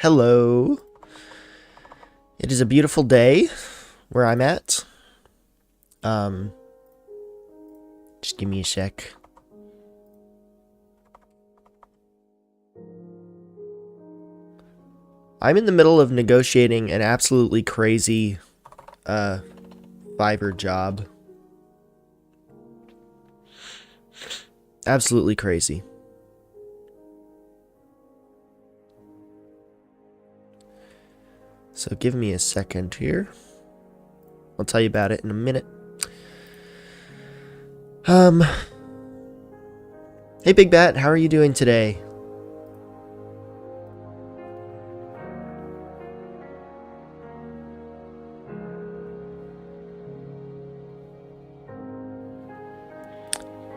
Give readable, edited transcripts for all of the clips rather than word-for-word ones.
Hello. It is a beautiful day where I'm at. Um, just give me a sec. I'm in the middle of negotiating an absolutely crazy, Fiverr job. Absolutely crazy. So give me a second here. I'll tell you about it in a minute. Hey Big Bat, how are you doing today?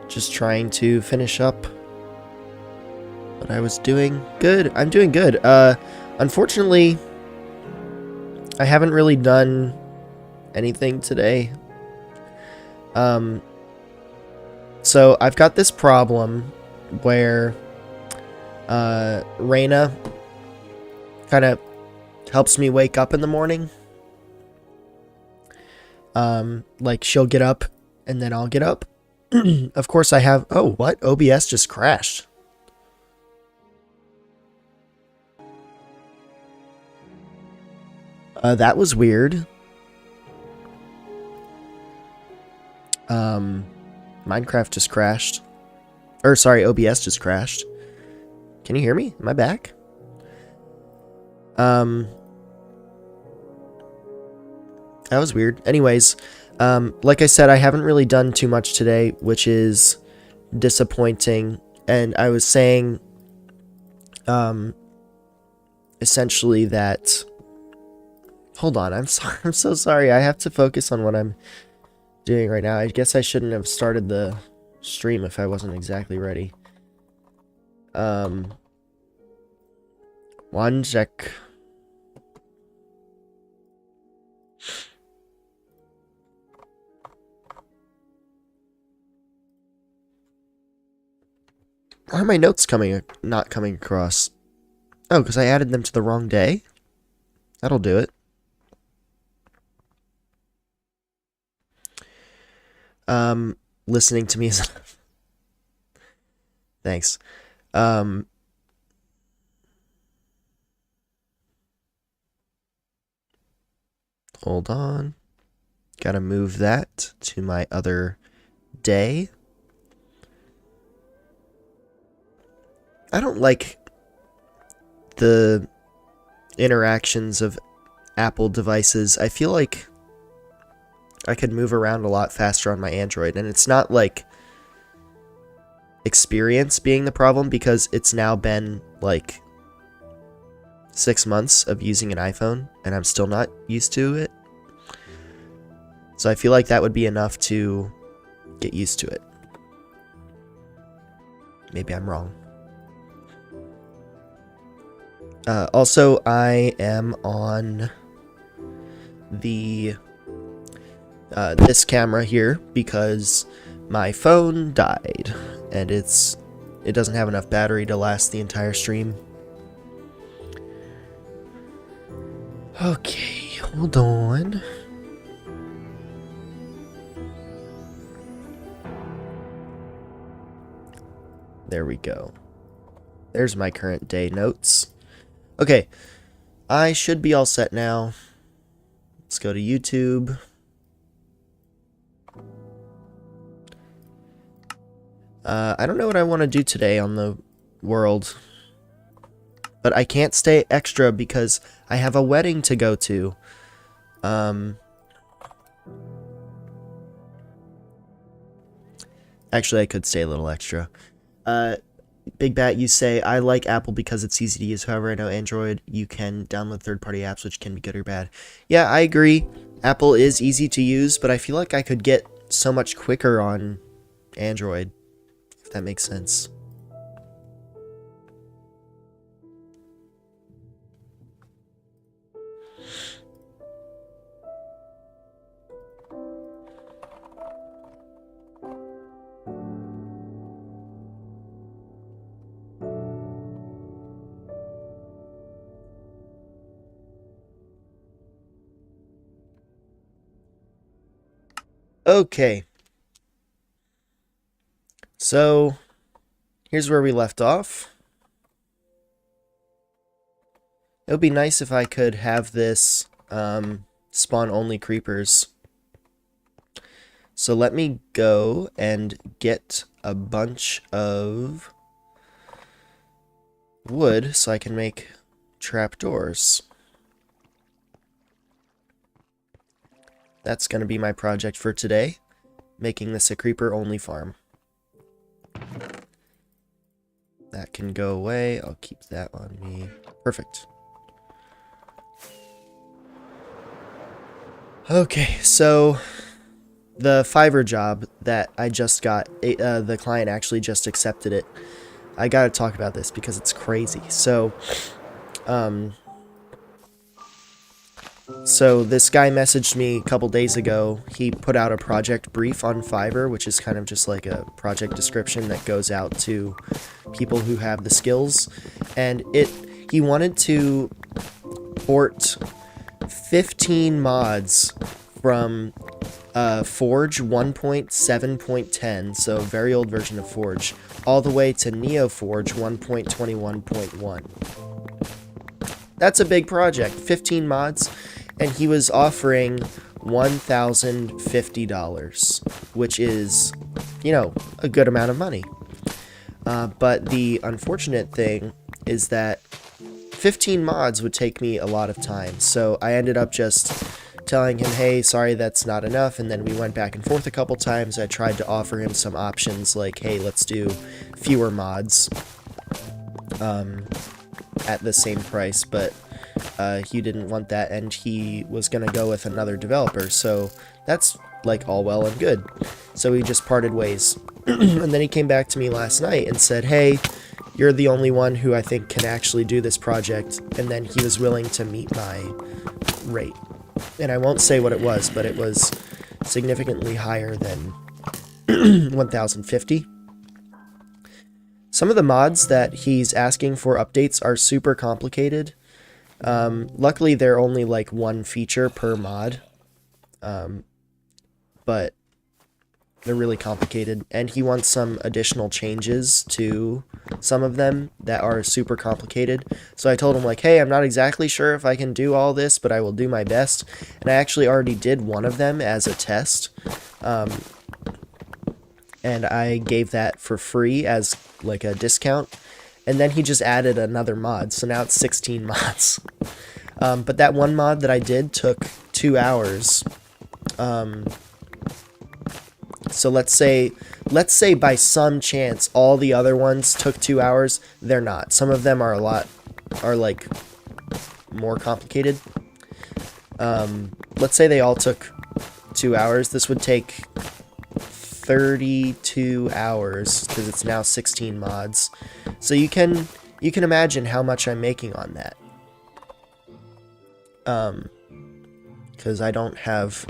Just trying to finish up what I was doing. Good, I'm doing good. Unfortunately, I haven't really done anything today. So I've got this problem where Reina kind of helps me wake up in the morning. Like she'll get up and then I'll get up. Of course I have... Oh, what? OBS just crashed. That was weird. Minecraft just crashed. Or, sorry, OBS just crashed. Can you hear me? Am I back? That was weird. Anyways, like I said, I haven't really done too much today, which is disappointing. And I was saying, essentially that... Hold on, I'm so sorry. I have to focus on what I'm doing right now. I guess I shouldn't have started the stream if I wasn't exactly ready. One sec. Why are my notes not coming across? Oh, because I added them to the wrong day? That'll do it. Listening to me is enough. Thanks. Hold on. Gotta move that to my other day. I don't like the interactions of Apple devices. I feel like I could move around a lot faster on my Android, and it's not like experience being the problem because it's now been like 6 months of using an iPhone and I'm still not used to it. So I feel like that would be enough to get used to it. Maybe I'm wrong. Also, I am on the this camera here because my phone died and it doesn't have enough battery to last the entire stream. Okay, hold on. There we go. There's my current day notes. Okay, I should be all set now. Let's go to YouTube. I don't know what I want to do today on the world. But I can't stay extra because I have a wedding to go to. Actually, I could stay a little extra. Big Bat, you say, I like Apple because it's easy to use. However, I know Android, you can download third-party apps, which can be good or bad. Yeah, I agree. Apple is easy to use, but I feel like I could get so much quicker on Android, if that makes sense. Okay. So, here's where we left off. It would be nice if I could have this spawn only creepers. So let me go and get a bunch of wood so I can make trapdoors. That's going to be my project for today, making this a creeper only farm. That can go away. I'll keep that on me. Perfect. Okay, so the Fiverr job that I just got, the client actually just accepted it. I gotta talk about this because it's crazy. So this guy messaged me a couple days ago. He put out a project brief on Fiverr, which is kind of just like a project description that goes out to people who have the skills. And he wanted to port 15 mods from Forge 1.7.10, so very old version of Forge, all the way to NeoForge 1.21.1. That's a big project, 15 mods, and he was offering $1,050, which is, you know, a good amount of money. But the unfortunate thing is that 15 mods would take me a lot of time, so I ended up just telling him, hey, sorry, that's not enough, and then we went back and forth a couple times. I tried to offer him some options, like, hey, let's do fewer mods at the same price, but he didn't want that, and he was gonna go with another developer, so that's, like, all well and good. So we just parted ways. And then he came back to me last night and said, hey, you're the only one who I think can actually do this project, and then he was willing to meet my rate. And I won't say what it was, but it was significantly higher than 1,050. Some of the mods that he's asking for updates are super complicated. Luckily, they're only like one feature per mod, but they're really complicated, and he wants some additional changes to some of them that are super complicated. So I told him, like, hey, I'm not exactly sure if I can do all this, but I will do my best. And I actually already did one of them as a test, and I gave that for free as like a discount, and then he just added another mod, so now it's 16 mods. But that one mod that I did took 2 hours. So let's say by some chance all the other ones took 2 hours. They're not. Some of them are like more complicated. Let's say they all took 2 hours. This would take 32 hours because it's now 16 mods. So you can imagine how much I'm making on that. Because I don't have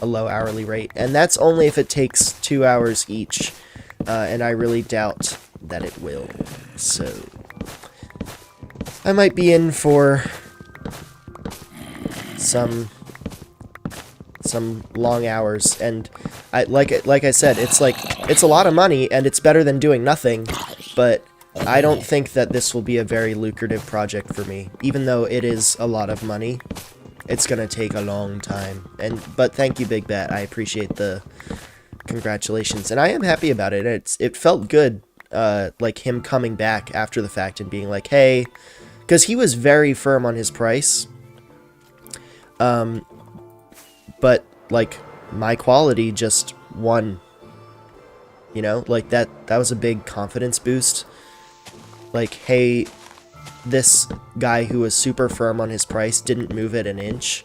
a low hourly rate, and that's only if it takes 2 hours each, and I really doubt that it will. So I might be in for some long hours, and like I said, it's a lot of money, and it's better than doing nothing, but I don't think that this will be a very lucrative project for me, even though it is a lot of money. It's gonna take a long time, but thank you, Big Bat. I appreciate the congratulations, and I am happy about it. It felt good, like him coming back after the fact and being like, hey, because he was very firm on his price. But like my quality just won. You know, like that was a big confidence boost. Like, hey, this guy who was super firm on his price didn't move it an inch.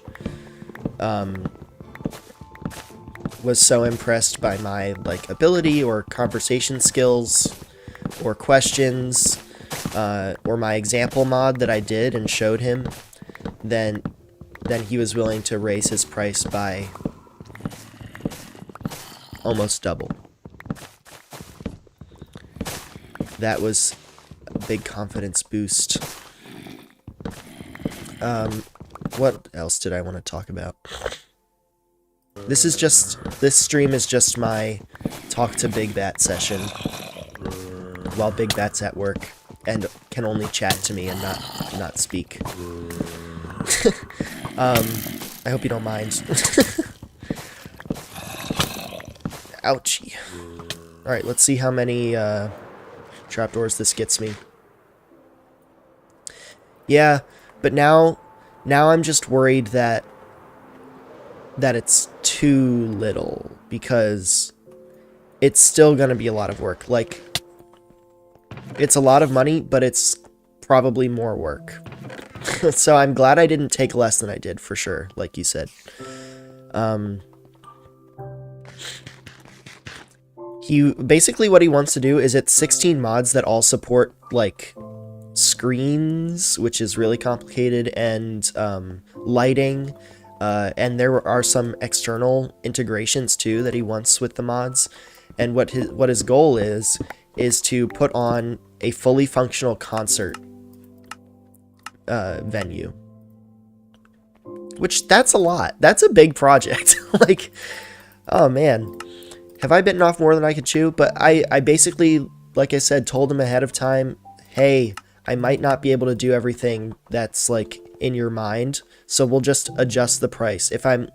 Was so impressed by my like ability or conversation skills or questions or my example mod that I did and showed him, then he was willing to raise his price by almost double. That was a big confidence boost. What else did I want to talk about? This stream is just my talk to Big Bat session while Big Bat's at work and can only chat to me and not speak. I hope you don't mind. Ouchie. Alright, let's see how many trapdoors this gets me. Yeah, but now I'm just worried that it's too little, because it's still gonna be a lot of work. Like, it's a lot of money, but it's probably more work. So I'm glad I didn't take less than I did, for sure, like you said. Basically what he wants to do is it's 16 mods that all support, like, screens, which is really complicated, and lighting, and there are some external integrations too that he wants with the mods. And what his goal is to put on a fully functional concert venue, which that's a lot. That's a big project. Like, oh man, have I bitten off more than I could chew? But I basically, like I said, told him ahead of time, hey, I might not be able to do everything that's like in your mind, so we'll just adjust the price. If I'm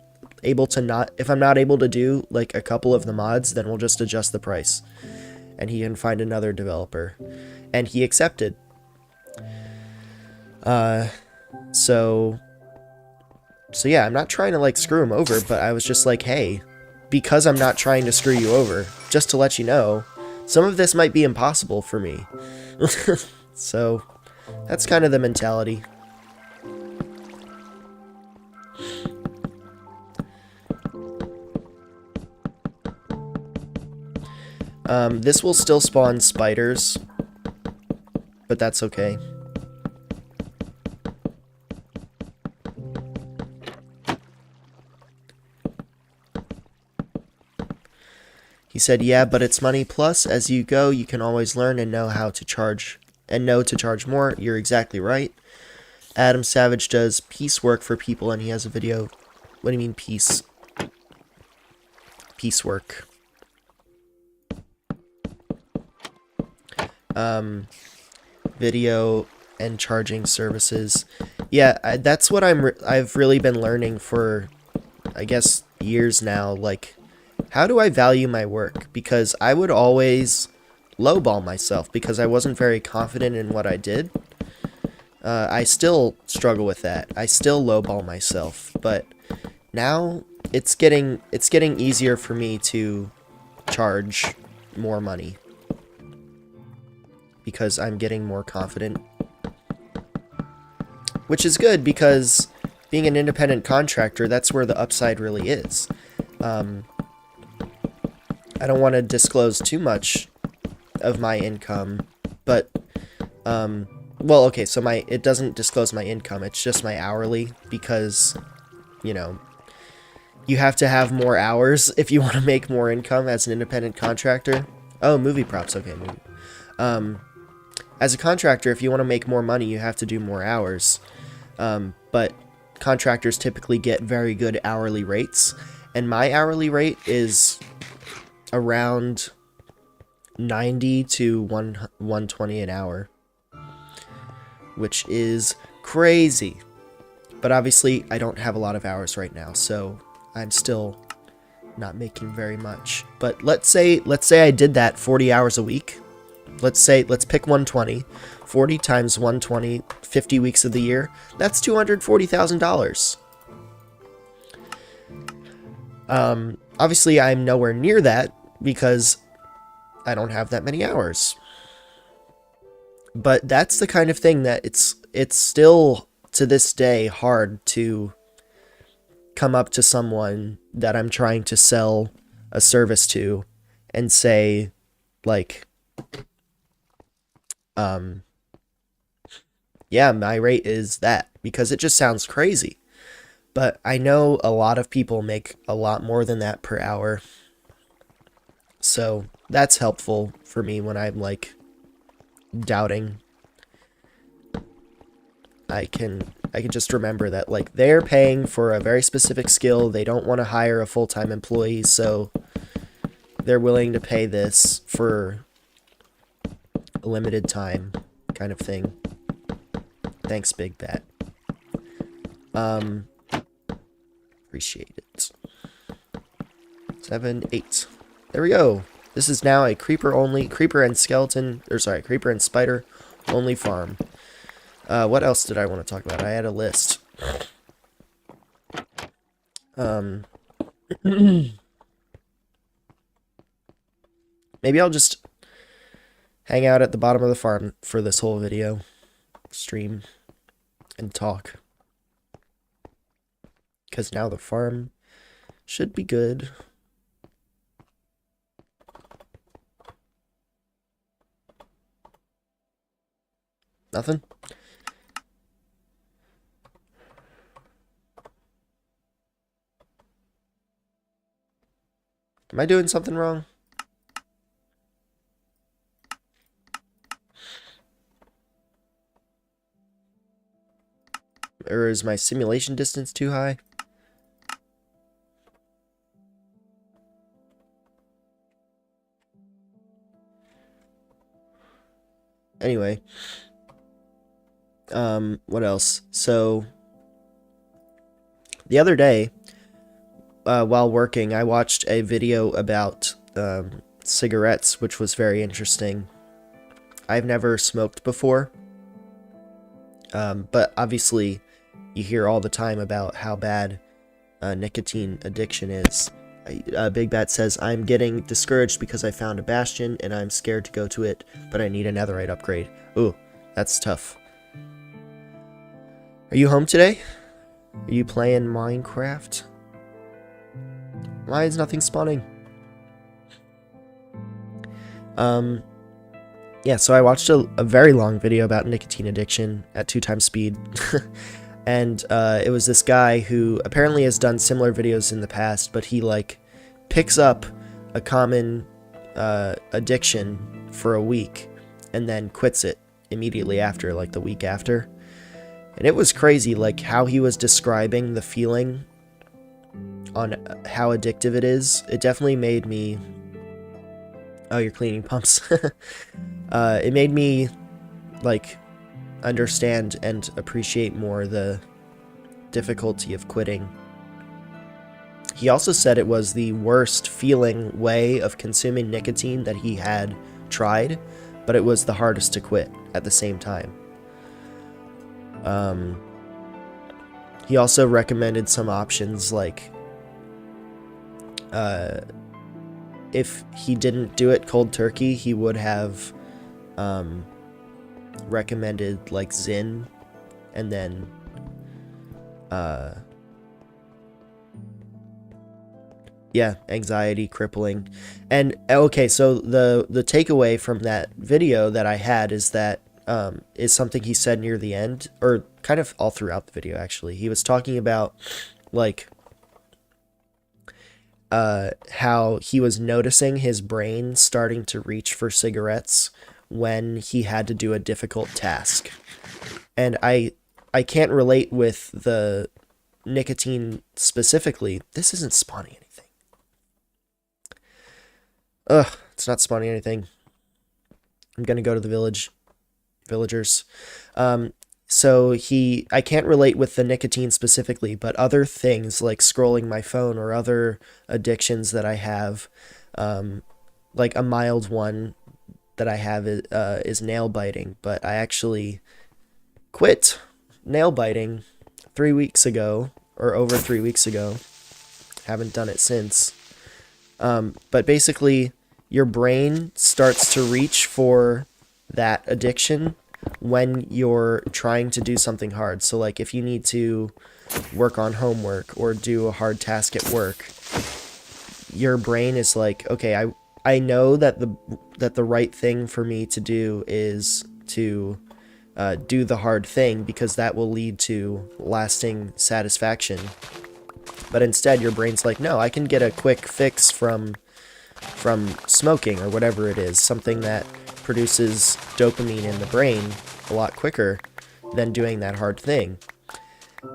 not able to do like a couple of the mods, then we'll just adjust the price, and he can find another developer. And he accepted. So yeah, I'm not trying to like screw him over, but I was just like, hey, because I'm not trying to screw you over, just to let you know, some of this might be impossible for me. So that's kind of the mentality. This will still spawn spiders, but that's okay. He said, yeah, but it's money, plus as you go you can always learn and know how to charge, and know to charge more. You're exactly right. Adam Savage does peace work for people, and he has a video. What do you mean peace? Peace work. Video and charging services. Yeah, that's what I've really been learning for, I guess, years now. Like, how do I value my work? Because I would always lowball myself because I wasn't very confident in what I did. I still struggle with that. I still lowball myself, but now it's getting easier for me to charge more money because I'm getting more confident, which is good because being an independent contractor, that's where the upside really is. I don't want to disclose too much of my income, but well, okay, so it doesn't disclose my income, it's just my hourly, because, you know, you have to have more hours if you want to make more income as an independent contractor. Oh, movie props, okay. As a contractor, if you want to make more money, you have to do more hours, but contractors typically get very good hourly rates, and my hourly rate is around 90 to 120 an hour, which is crazy. But obviously I don't have a lot of hours right now, so I'm still not making very much. But let's say I did that 40 hours a week. Let's pick 120. 40 times 120, 50 weeks of the year. That's $240,000. Obviously I'm nowhere near that because I don't have that many hours. But that's the kind of thing that it's still to this day hard to come up to someone that I'm trying to sell a service to and say, like, yeah, my rate is that, because it just sounds crazy. But I know a lot of people make a lot more than that per hour. So that's helpful for me when I'm, like, doubting. I can I can just remember that, like, they're paying for a very specific skill. They don't want to hire a full-time employee, so they're willing to pay this for a limited time kind of thing. Thanks, Big Bat. Appreciate it. 7, 8. There we go. This is now a creeper and spider only farm. What else did I want to talk about? I had a list. Maybe I'll just hang out at the bottom of the farm for this whole video, stream, and talk. Because now the farm should be good. Nothing? Am I doing something wrong? Or is my simulation distance too high? Anyway. What else? So, the other day, while working, I watched a video about cigarettes, which was very interesting. I've never smoked before, but obviously you hear all the time about how bad nicotine addiction is. Big Bat says, I'm getting discouraged because I found a bastion and I'm scared to go to it, but I need a netherite upgrade. Ooh, that's tough. Are you home today? Are you playing Minecraft? Why is nothing spawning? Yeah, so I watched a very long video about nicotine addiction at 2x speed. And it was this guy who apparently has done similar videos in the past, but he, like, picks up a common addiction for a week and then quits it immediately after, like the week after. And it was crazy, like, how he was describing the feeling on how addictive it is. It definitely made me... Oh, you're cleaning pumps. It made me, like, understand and appreciate more the difficulty of quitting. He also said it was the worst feeling way of consuming nicotine that he had tried, but it was the hardest to quit at the same time. He also recommended some options, like, if he didn't do it cold turkey, he would have, recommended, like, Zyn, and then, yeah, anxiety, crippling. And, okay, so the takeaway from that video that I had is that, is something he said near the end, or kind of all throughout the video, actually. He was talking about, like, how he was noticing his brain starting to reach for cigarettes when he had to do a difficult task. And I can't relate with the nicotine specifically. This isn't spawning anything. Ugh, it's not spawning anything. I'm gonna go to the villagers. So I can't relate with the nicotine specifically, but other things like scrolling my phone or other addictions that I have, like a mild one that I have is nail biting, but I actually quit nail biting 3 weeks ago, or over 3 weeks ago. Haven't done it since. But basically, your brain starts to reach for that addiction when you're trying to do something hard. So, like, if you need to work on homework or do a hard task at work, your brain is like, okay, I know that the right thing for me to do is to do the hard thing, because that will lead to lasting satisfaction. But instead, your brain's like, no, I can get a quick fix from smoking or whatever it is, something that produces dopamine in the brain a lot quicker than doing that hard thing.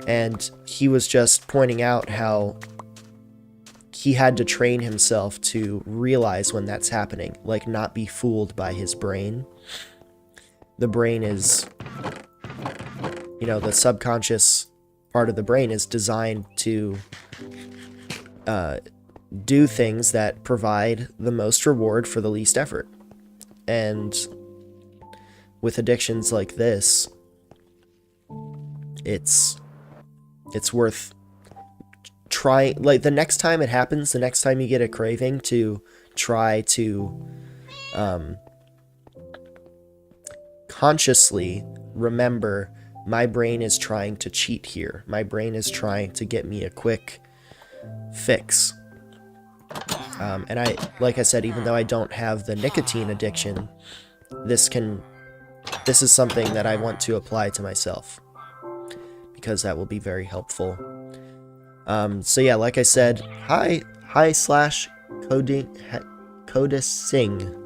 And he was just pointing out how he had to train himself to realize when that's happening, like not be fooled by his brain. The brain is, you know, the subconscious part of the brain is designed to do things that provide the most reward for the least effort. And with addictions like this, it's worth trying. Like, the next time it happens, the next time you get a craving, to try to consciously remember, my brain is trying to cheat here. My brain is trying to get me a quick fix. And like I said, even though I don't have the nicotine addiction, this is something that I want to apply to myself, because that will be very helpful. So yeah, like I said, hi slash Cody Singh.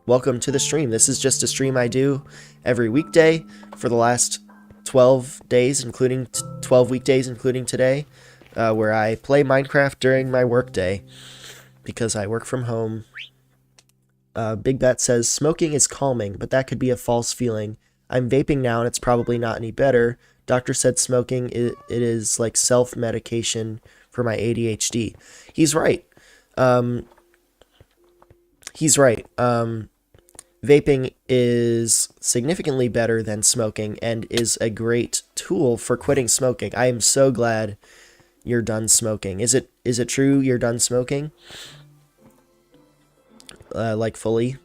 Welcome to the stream. This is just a stream I do every weekday for the last 12 days, including 12 weekdays, including today, where I play Minecraft during my workday because I work from home. Big Bat says, smoking is calming, but that could be a false feeling. I'm vaping now and it's probably not any better. Doctor said smoking, it is like self-medication for my ADHD. He's right. Vaping is significantly better than smoking and is a great tool for quitting smoking. I am so glad you're done smoking. Is it true you're done smoking? Like fully?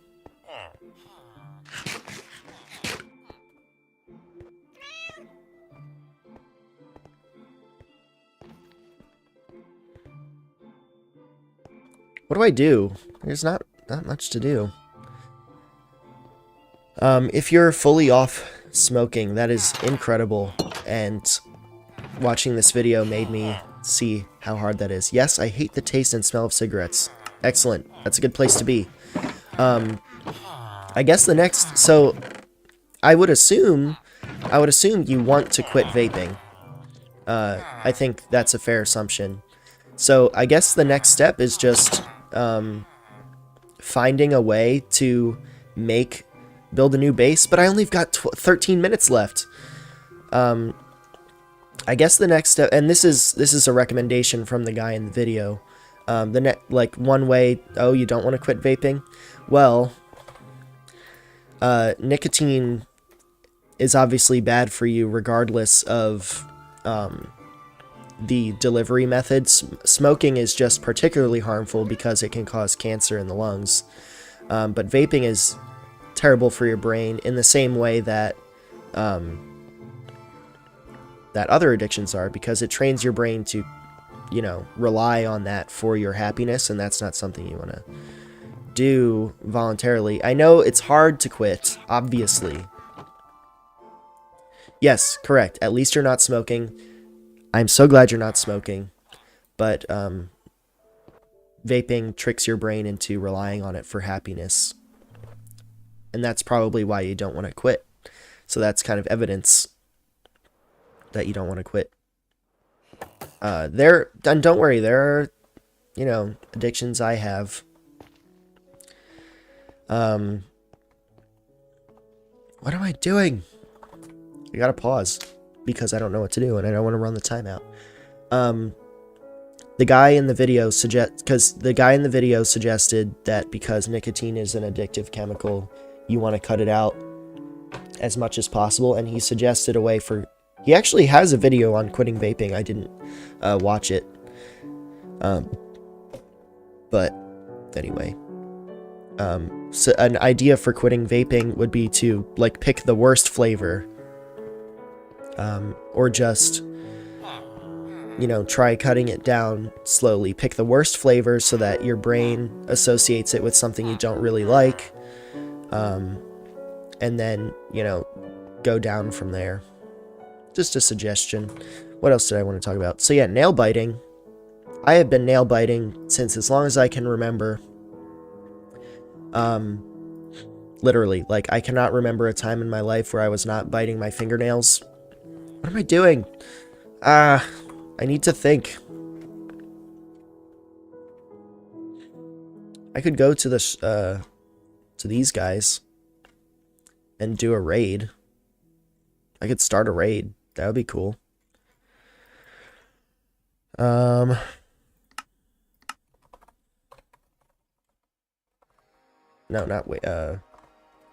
What do I do? There's not much to do. If you're fully off smoking, that is incredible, and watching this video made me see how hard that is. Yes, I hate the taste and smell of cigarettes. Excellent. That's a good place to be. I guess the next... So, I would assume you want to quit vaping. I think that's a fair assumption. So, I guess the next step is just finding a way to build a new base, but I only got 13 minutes left. I guess the next step, and this is a recommendation from the guy in the video. One way, oh, you don't want to quit vaping? Well, nicotine is obviously bad for you regardless of the delivery methods. Smoking is just particularly harmful because it can cause cancer in the lungs. But vaping is terrible for your brain in the same way that that other addictions are, because it trains your brain to, rely on that for your happiness, and that's not something you want to do voluntarily. I know it's hard to quit, obviously. Yes, correct. At least you're not smoking. I'm so glad you're not smoking. But vaping tricks your brain into relying on it for happiness. And that's probably why you don't want to quit. So that's kind of evidence that you don't want to quit. And don't worry, there are, addictions I have. What am I doing? I gotta pause because I don't know what to do and I don't want to run the timeout. The guy in the video suggested that because nicotine is an addictive chemical, you want to cut it out as much as possible, and he suggested a way for... He actually has a video on quitting vaping. I didn't watch it. But anyway. So an idea for quitting vaping would be to, pick the worst flavor. Or just, try cutting it down slowly. Pick the worst flavor so that your brain associates it with something you don't really like. And then, go down from there. Just a suggestion. What else did I want to talk about? So yeah, nail biting. I have been nail biting since as long as I can remember. Literally, like, I cannot remember a time in my life where I was not biting my fingernails. What am I doing? I need to think. I could go to this, to these guys and do a raid. I could start a raid. That would be cool. No, not wait,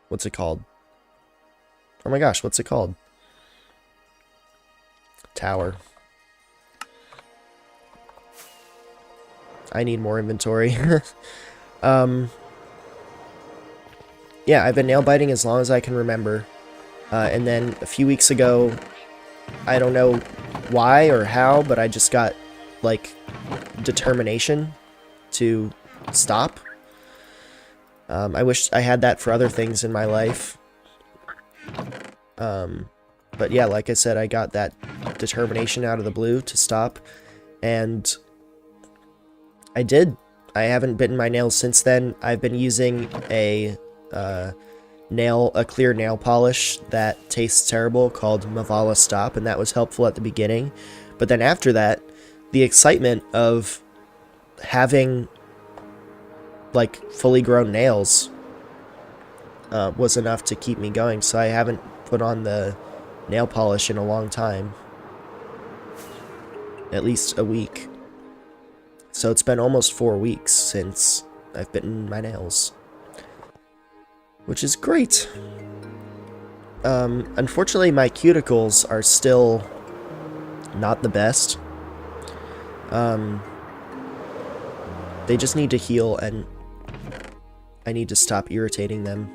what's it called? Oh my gosh, what's it called? Tower. I need more inventory. Yeah, I've been nail biting as long as I can remember. And then a few weeks ago, I don't know why or how, but I just got, like, determination to stop. I wish I had that for other things in my life. But yeah, like I said, I got that determination out of the blue to stop. And I did. I haven't bitten my nails since then. I've been using a clear nail polish that tastes terrible called Mavala Stop, and that was helpful at the beginning. But then after that, the excitement of having, like, fully grown nails was enough to keep me going, so I haven't put on the nail polish in a long time. At least a week. So it's been almost 4 weeks since I've bitten my nails. Which is great. Unfortunately, my cuticles are still not the best. They just need to heal, and I need to stop irritating them.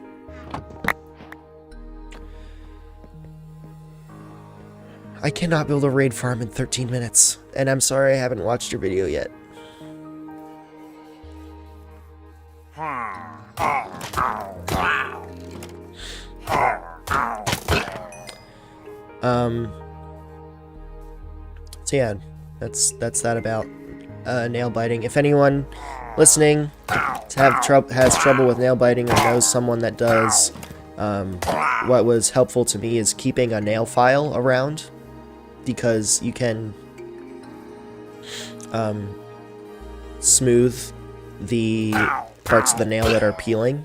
I cannot build a raid farm in 13 minutes, and I'm sorry I haven't watched your video yet. So yeah, that's that about nail biting. If anyone listening has trouble with nail biting or knows someone that does, what was helpful to me is keeping a nail file around, because you can smooth the parts of the nail that are peeling,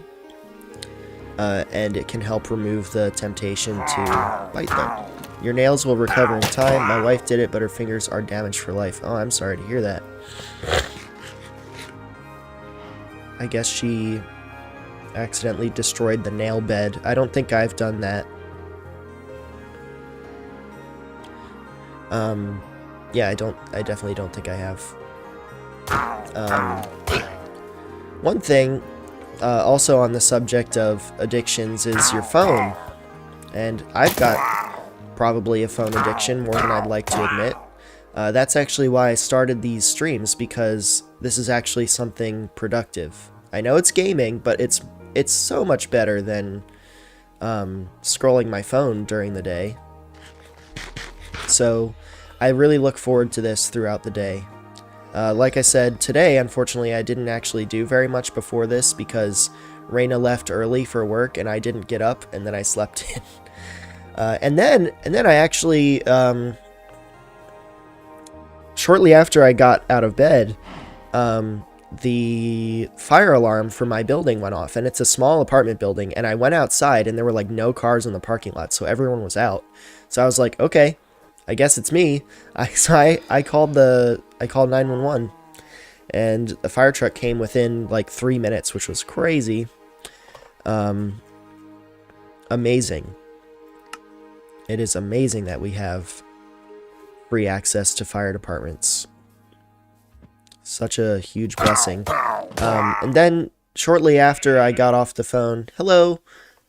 and it can help remove the temptation to bite them. Your nails will recover in time. My wife did it, but her fingers are damaged for life. Oh, I'm sorry to hear that. I guess she accidentally destroyed the nail bed. I don't think I've done that. Yeah, I definitely don't think I have. One thing, also on the subject of addictions, is your phone. And I've got probably a phone addiction, more than I'd like to admit. That's actually why I started these streams, because this is actually something productive. I know it's gaming, but it's so much better than scrolling my phone during the day. So I really look forward to this throughout the day. Like I said, today, unfortunately, I didn't actually do very much before this because Raina left early for work and I didn't get up, and then I slept in. And then I actually, shortly after I got out of bed, the fire alarm for my building went off, and it's a small apartment building, and I went outside and there were like no cars in the parking lot, so everyone was out. So I was like, okay, I guess it's me. I called 911, and the fire truck came within like 3 minutes, which was crazy. Amazing. It is amazing that we have free access to fire departments. Such a huge blessing. And then shortly after I got off the phone, hello,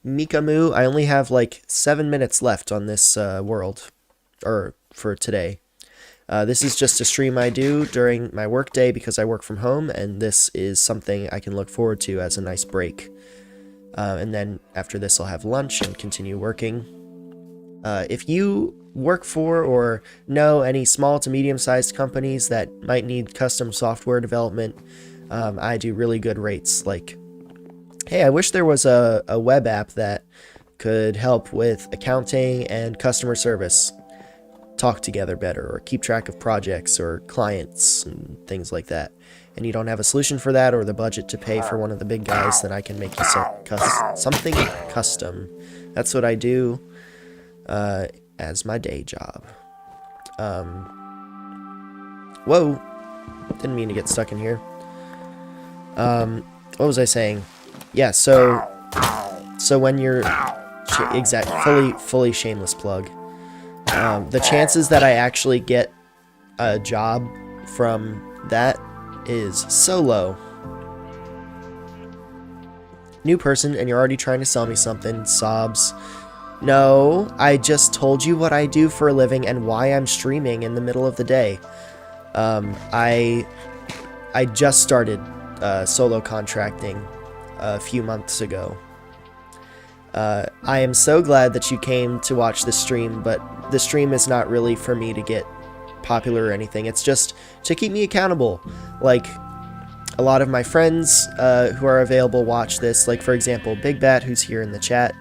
Mikamu. I only have like 7 minutes left on this world, or for today. This is just a stream I do during my work day because I work from home, and this is something I can look forward to as a nice break. And then after this I'll have lunch and continue working. If you work for or know any small to medium-sized companies that might need custom software development, I do really good rates, like Hey, I wish there was a web app that could help with accounting and customer service talk together better, or keep track of projects or clients and things like that. And you don't have a solution for that or the budget to pay for one of the big guys, then I can make you something custom. That's what I do as my day job. Whoa, didn't mean to get stuck in here. What was I saying? Yeah, so when you're fully shameless plug. The chances that I actually get a job from that is so low. New person, and you're already trying to sell me something. Sobs. No, I just told you what I do for a living and why I'm streaming in the middle of the day. I just started solo contracting a few months ago. I am so glad that you came to watch the stream, but the stream is not really for me to get popular or anything. It's just to keep me accountable. Like, a lot of my friends who are available watch this. Like, for example, Big Bat, who's here in the chat.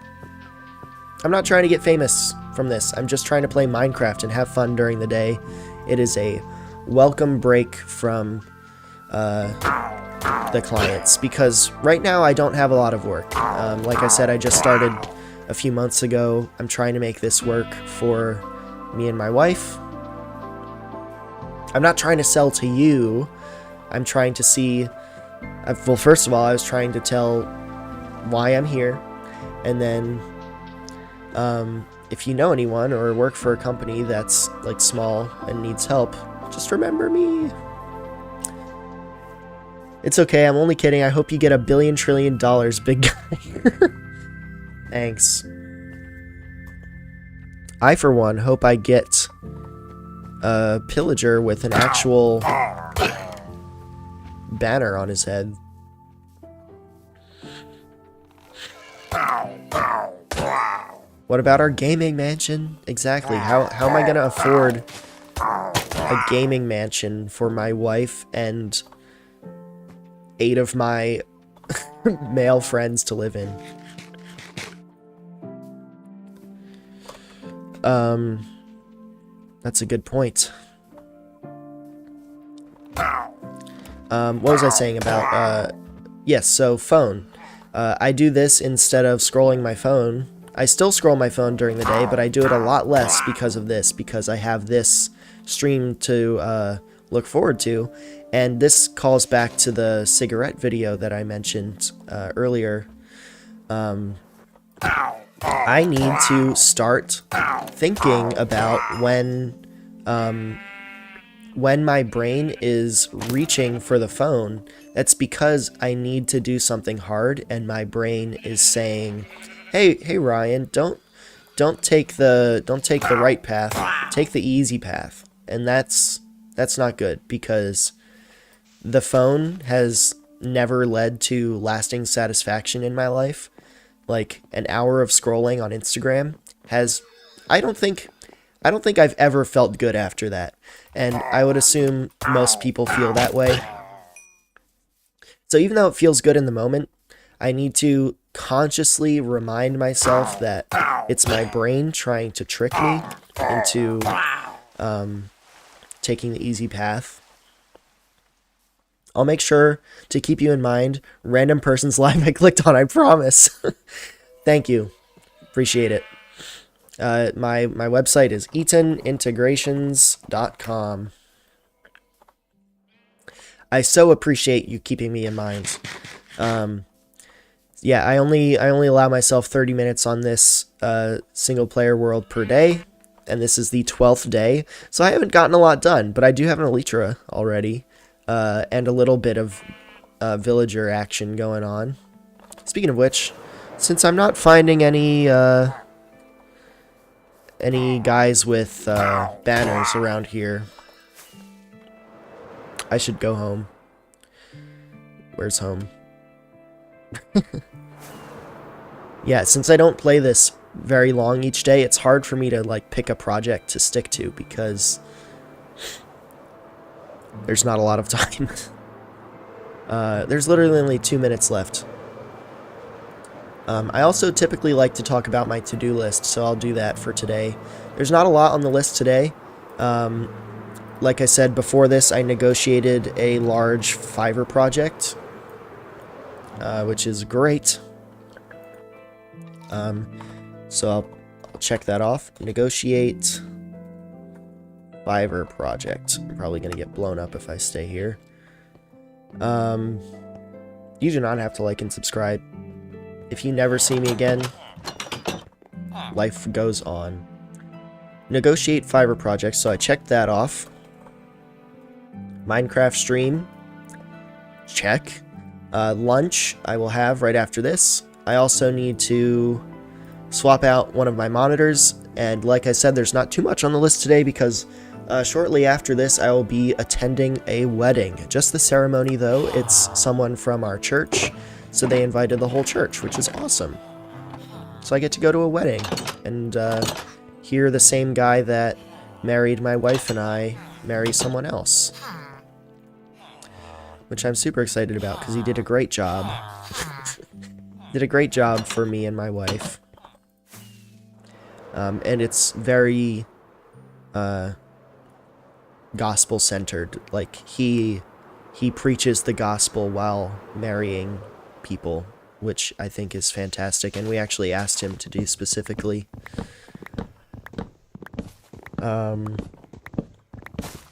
I'm not trying to get famous from this. I'm just trying to play Minecraft and have fun during the day. It is a welcome break from the clients, because right now I don't have a lot of work. Like I said, I just started a few months ago. I'm trying to make this work for me and my wife. I'm not trying to sell to you. I'm trying to see... well, first of all, I was trying to tell why I'm here. And then, if you know anyone or work for a company that's, like, small and needs help, just remember me. It's okay, I'm only kidding. I hope you get $1 billion trillion, big guy. Thanks. I, for one, hope I get a pillager with an actual banner on his head. What about our gaming mansion? Exactly. How am I gonna afford a gaming mansion for my wife and 8 of my male friends to live in? That's a good point. What was I saying about, yes, so phone. I do this instead of scrolling my phone. I still scroll my phone during the day, but I do it a lot less because of this, because I have this stream to look forward to. And this calls back to the cigarette video that I mentioned earlier. I need to start thinking about when my brain is reaching for the phone. That's because I need to do something hard, and my brain is saying, "Hey, Ryan, don't take the right path. Take the easy path." And that's not good, because the phone has never led to lasting satisfaction in my life. Like, an hour of scrolling on Instagram has... I don't think I've ever felt good after that. And I would assume most people feel that way. So even though it feels good in the moment, I need to consciously remind myself that it's my brain trying to trick me into taking the easy path. I'll make sure to keep you in mind. Random person's live I clicked on, I promise. Thank you. Appreciate it. My website is eatonintegrations.com. I so appreciate you keeping me in mind. Yeah, I only allow myself 30 minutes on this single player world per day, and this is the 12th day, so I haven't gotten a lot done, but I do have an Elytra already, and a little bit of villager action going on. Speaking of which, since I'm not finding any guys with banners around here, I should go home. Where's home? Yeah, since I don't play this very long each day, it's hard for me to, like, pick a project to stick to, because there's not a lot of time. There's literally only 2 minutes left. I also typically like to talk about my to-do list, so I'll do that for today. There's not a lot on the list today. Like I said before this, I negotiated a large Fiverr project, which is great. So I'll check that off. Negotiate Fiverr project. I'm probably going to get blown up if I stay here. You do not have to like and subscribe. If you never see me again, life goes on. Negotiate Fiverr project, so I checked that off. Minecraft stream, check. Lunch I will have right after this. I also need to swap out one of my monitors, and like I said, there's not too much on the list today because shortly after this I will be attending a wedding. Just the ceremony though, it's someone from our church, so they invited the whole church, which is awesome. So I get to go to a wedding and hear the same guy that married my wife and I marry someone else, which I'm super excited about because he did a great job. Did a great job for me and my wife. And it's very gospel-centered. Like, he preaches the gospel while marrying people, which I think is fantastic, and we actually asked him to do specifically.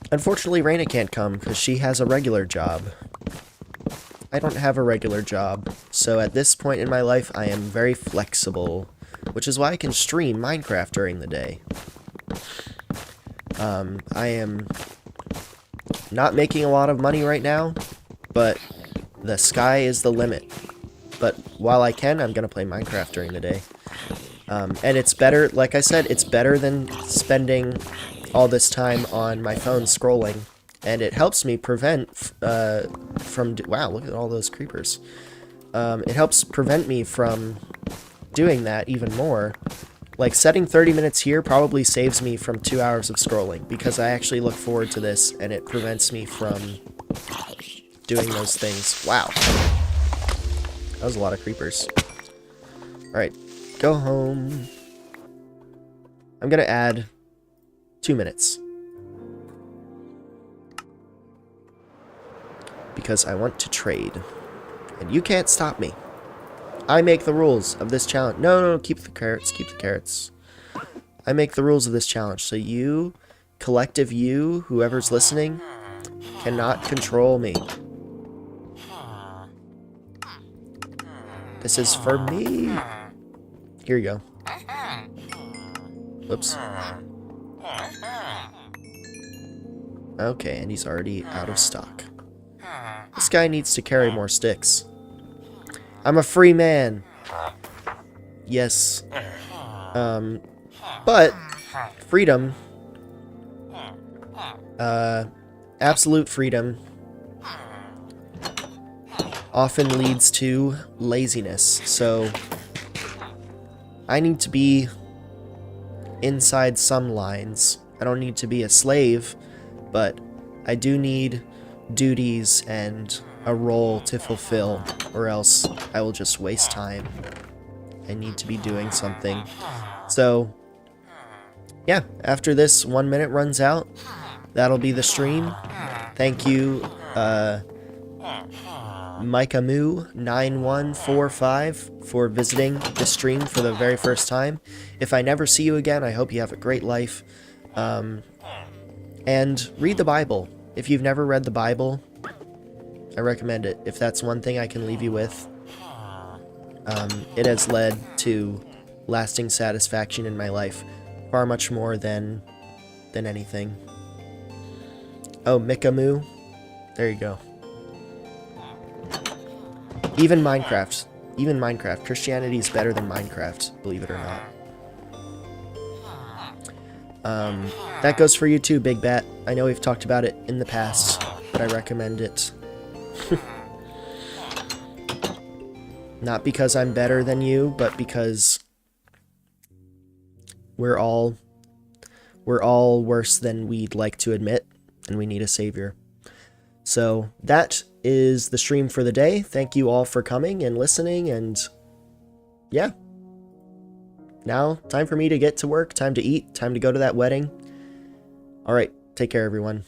Unfortunately, Raina can't come because she has a regular job. I don't have a regular job, so at this point in my life, I am very flexible, which is why I can stream Minecraft during the day. I am not making a lot of money right now, but the sky is the limit. But while I can, I'm going to play Minecraft during the day. And it's better, like I said, it's better than spending all this time on my phone scrolling. And it helps me prevent from... Wow, look at all those creepers. It helps prevent me from doing that even more. Like, setting 30 minutes here probably saves me from 2 hours of scrolling, because I actually look forward to this, and it prevents me from doing those things. Wow. That was a lot of creepers. Alright, go home. I'm gonna add 2 minutes. Because I want to trade. And you can't stop me. I make the rules of this challenge. No, keep the carrots, keep the carrots. I make the rules of this challenge, so you, collective you, whoever's listening, cannot control me. This is for me. Here you go. Whoops. Okay, and he's already out of stock. This guy needs to carry more sticks. I'm a free man. Yes. But freedom, absolute freedom, often leads to laziness. So I need to be inside some lines. I don't need to be a slave, but I do need duties and a role to fulfill, or else I will just waste time. I need to be doing something. So yeah, after this 1 minute runs out, that'll be the stream. Thank you, Mikamu9145 for visiting the stream for the very first time. If I never see you again, I hope you have a great life. And read the Bible. If you've never read the Bible, I recommend it. If that's one thing I can leave you with, it has led to lasting satisfaction in my life, far much more than anything. Oh, Mikamu, there you go. Even Minecraft, Christianity is better than Minecraft, believe it or not. That goes for you too, Big Bat. I know we've talked about it in the past, but I recommend it. Not because I'm better than you, but because we're all worse than we'd like to admit, and we need a savior. So that is the stream for the day. Thank you all for coming and listening, and yeah. Now, time for me to get to work, time to eat, time to go to that wedding. All right, take care, everyone.